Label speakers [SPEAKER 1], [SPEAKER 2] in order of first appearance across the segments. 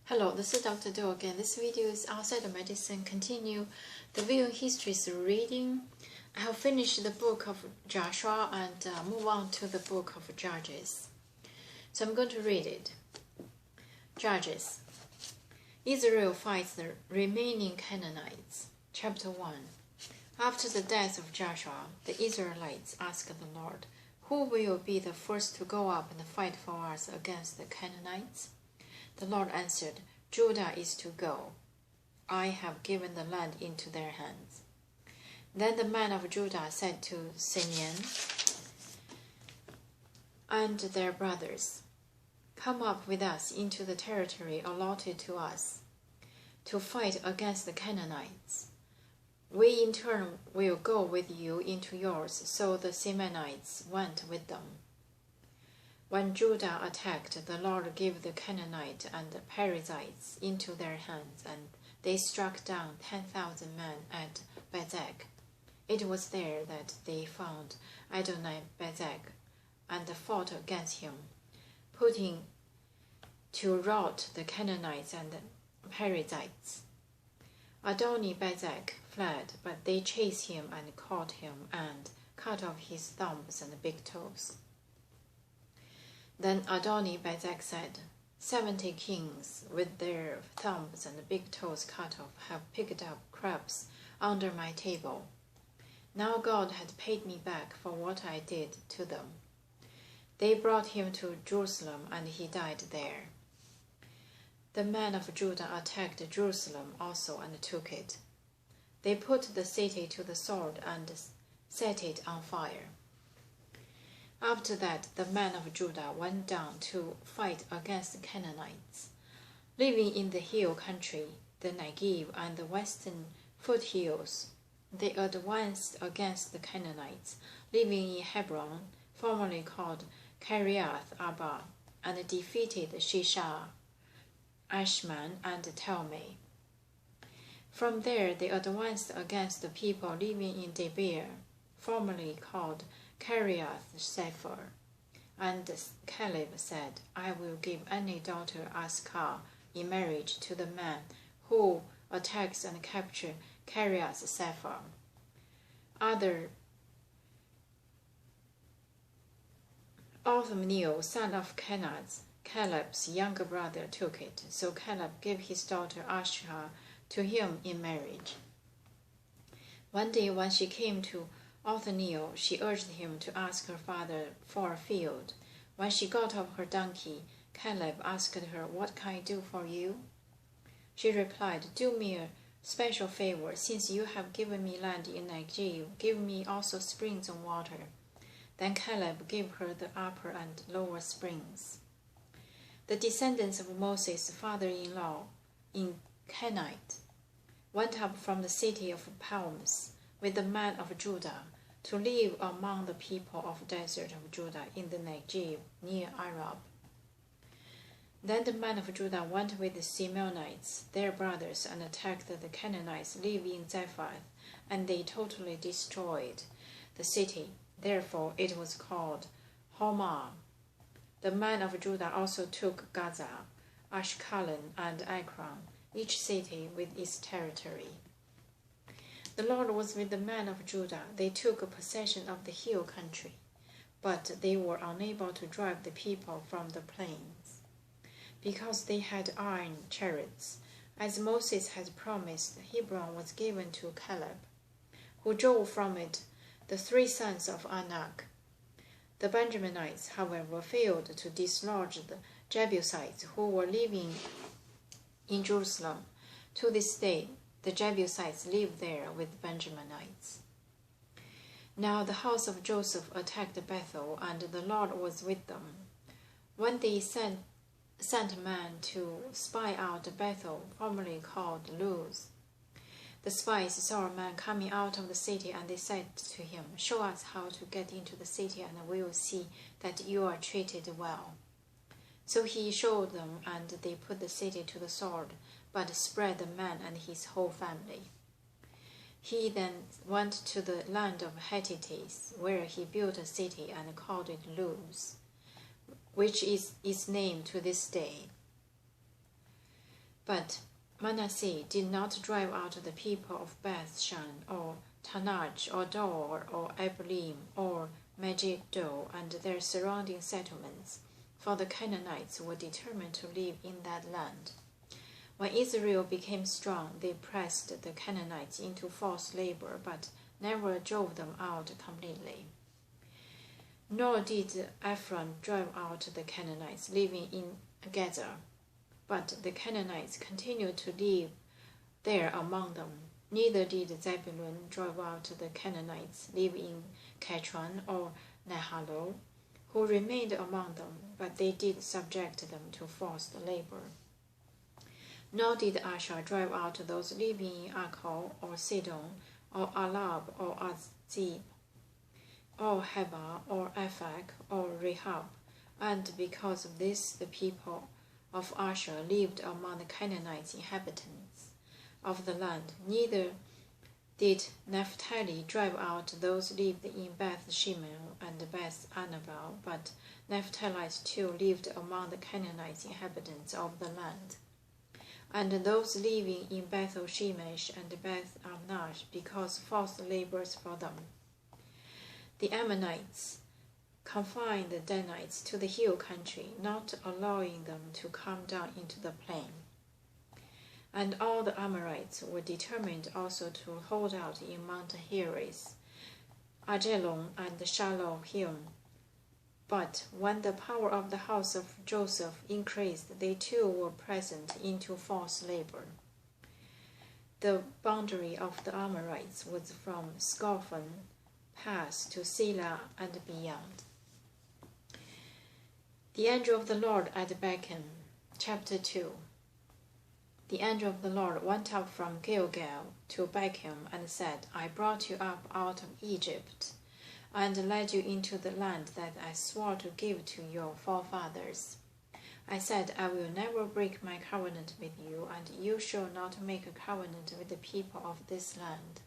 [SPEAKER 1] Hello, this is Dr. Do again. This video is outside of medicine. Continue the video histories reading. I have finished the book of Joshua and move on to the book of Judges. So I'm going to read it. Judges. Israel fights the remaining Canaanites. Chapter 1. After the death of Joshua, the Israelites asked the Lord, "Who will be the first to go up and fight for us against the Canaanites?" The Lord answered, "Judah is to go. I have given the land into their hands." Then the men of Judah said to Simeon and their brothers, "Come up with us into the territory allotted to us to fight against the Canaanites. We in turn will go with you into yours." So the Simeonites went with them. When Judah attacked, the Lord gave the Canaanites and the Perizzites into their hands, and they struck down 10,000 men at Bezek. It was there that they found Adoni-Bezek and fought against him, putting to rout the Canaanites and the Perizzites. Adoni-Bezek fled, but they chased him and caught him and cut off his thumbs and big toes. Then Adoni-Bezek said, 70 kings with their thumbs and big toes cut off have picked up crumbs under my table. Now God had paid me back for what I did to them. They brought him to Jerusalem, and he died there. The men of Judah attacked Jerusalem also and took it. They put the city to the sword and set it on fire. After that, the men of Judah went down to fight against the Canaanites. Living in the hill country, the Negev and the western foothills, they advanced against the Canaanites, living in Hebron, formerly called Kiriath Arba, and defeated Shishah, Ashman, and Talmai. From there they advanced against the people living in Debir, formerly called Kiriath Sefer. And Caleb said, "I will give any daughter Askar in marriage to the man who attacks and captures Kiriath Sefer." Othniel, son of Kenaz, Caleb's younger brother, took it. So Caleb gave his daughter Askar to him in marriage. One day when she came to Othniel, she urged him to ask her father for a field. When she got off her donkey, Caleb asked her, "What can I do for you?" She replied, "Do me a special favor. Since you have given me land in Negev, give me also springs of water." Then Caleb gave her the upper and lower springs. The descendants of Moses' father-in-law in Canaanite went up from the city of Palms with the men of Judah to live among the people of the desert of Judah in the Negev near Arab. Then the men of Judah went with the Simeonites, their brothers, and attacked the Canaanites living in Zephath, and they totally destroyed the city. Therefore it was called Hormah. The men of Judah also took Gaza, Ashkelon, and Ekron, each city with its territory. The Lord was with the men of Judah. They took possession of the hill country, but they were unable to drive the people from the plains, because they had iron chariots. As Moses had promised, Hebron was given to Caleb, who drove from it the 3 sons of Anak. The Benjaminites, however, failed to dislodge the Jebusites who were living in Jerusalem. To this day, the Jebusites live there with Benjaminites. Now the house of Joseph attacked Bethel, and the Lord was with them. When they sent a man to spy out Bethel, formerly called Luz, the spies saw a man coming out of the city, and they said to him, "Show us how to get into the city, and we will see that you are treated well." So he showed them, and they put the city to the sword, but spared the man and his whole family. He then went to the land of Hittites, where he built a city and called it Luz, which is its name to this day. But Manasseh did not drive out the people of Beth-shan, or Tanaj, or Dor, or Abalim, or Megiddo, and their surrounding settlements, for the Canaanites were determined to live in that land. When Israel became strong, they pressed the Canaanites into forced labor, but never drove them out completely. Nor did Ephraim drive out the Canaanites living in Gezer, but the Canaanites continued to live there among them. Neither did Zebulun drive out the Canaanites living in Ketron or Nahalol, who remained among them, but they did subject them to forced labor. Nor did Asher drive out those living in Akko or Sidon or Alab or Azib or Heba or Ephek or Rehob, and because of this the people of Asher lived among the Canaanite inhabitants of the land. Neither did Naphtali drive out those lived in Beth Shemesh and Beth Anabel, but Naphtalites too lived among the Canaanite inhabitants of the land. And those living in Beth Shemesh and Beth Amnash, because forced labors for them. The Ammonites confined the Danites to the hill country, not allowing them to come down into the plain. And all the Amorites were determined also to hold out in Mount Heres, Ajalon, and Shalom. But when the power of the house of Joseph increased, they too were present into forced labor. The boundary of the Amorites was from Scophon Pass to Selah and beyond. The angel of the Lord at Bechem, chapter 2. The angel of the Lord went up from Gilgal to Bechem and said, I brought you up out of Egypt, and led you into the land that I swore to give to your forefathers. I said, I will never break my covenant with you, and you shall not make a covenant with the people of this land.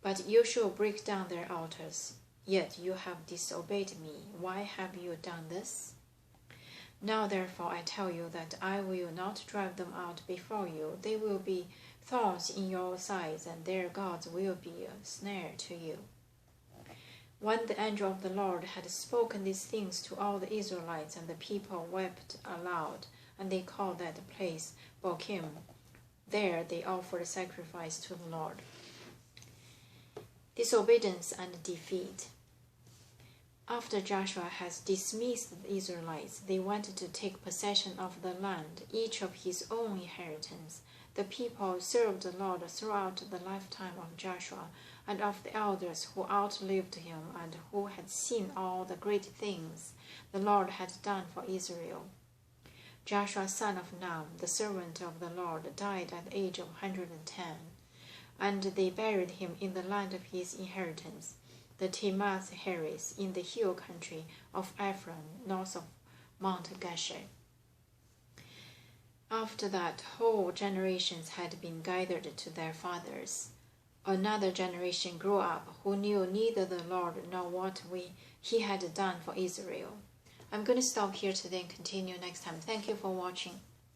[SPEAKER 1] But you shall break down their altars. Yet you have disobeyed me. Why have you done this? Now therefore I tell you that I will not drive them out before you. They will be thorns in your sides, and their gods will be a snare to you. When the angel of the Lord had spoken these things to all the Israelites, and the people wept aloud, and they called that place Bochim. There they offered sacrifice to the Lord. Disobedience and defeat. After Joshua has dismissed the Israelites, they wanted to take possession of the land, each of his own inheritance. The people served the Lord throughout the lifetime of Joshua and of the elders who outlived him and who had seen all the great things the Lord had done for Israel. Joshua son of Nun, the servant of the Lord, died at the age of 110, and they buried him in the land of his inheritance, the Timnath Heres, in the hill country of Ephraim, north of Mount Geshur. After that, whole generations had been gathered to their fathers. Another generation grew up who knew neither the Lord nor what he had done for Israel. I'm going to stop here today and continue next time. Thank you for watching.